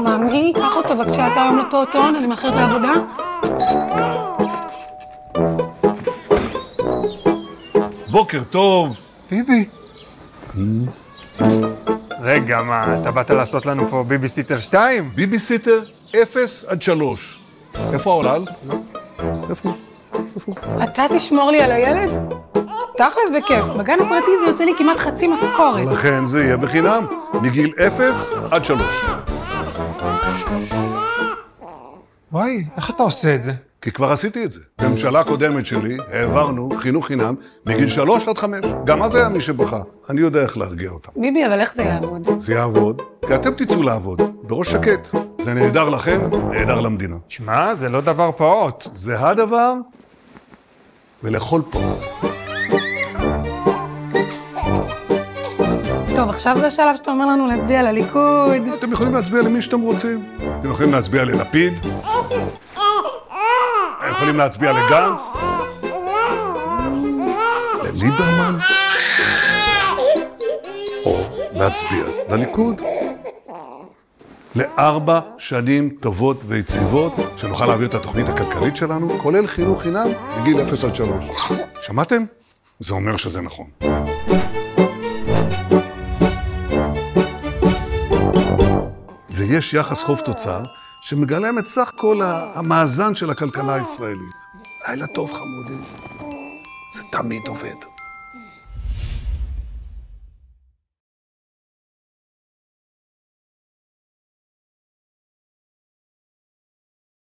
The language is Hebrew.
מאמי, קח אותו בבקשה אתה היום לפעוטון, אני מאחרת לעבודה. בוקר טוב. ביבי. רגע, מה, אתה באת לעשות לנו פה ביביסיטר 2? ביביסיטר 0 עד 3. איפה העולל? איפה? אתה תשמור לי על הילד? תכלס בכיף, בגן הפרטי זה יוצא לי כמעט חצי משכורת. לכן זה יהיה בחינם, מגיל 0 עד 3. וואי, איך אתה עושה את זה? כי כבר עשיתי את זה. בממשלה הקודמת שלי העברנו חינוך חינם מגיל 3 עד 5. גם אז היה מי שבכה. אני יודע איך להרגיע אותם. ביבי, אבל איך זה יעבוד? זה יעבוד, כי אתם תצאו לעבוד, בראש שקט. זה נהדר לכם, נהדר למדינה. תשמע, זה לא דבר פעוט. זה הדבר, ולכל פה. טוב, עכשיו זה השלב שאתה אומר לנו להצביע לליכוד. אתם יכולים להצביע למי שאתם רוצים. אתם יכולים להצביע ללפיד. אתם יכולים להצביע לגנץ. לליברמן. או להצביע לליכוד. ל4 שנים טובות ויציבות, שנוכל להביא את התוכנית הכלכלית שלנו, כולל חינוך חינם מגיל 0 עד 3. שמעתם? זה אומר שזה נכון. ויש יחס חוב תוצר שמגלם את סך כל המאזן של הכלכלה הישראלית. לילה טוב חמודים, זה תמיד עובד.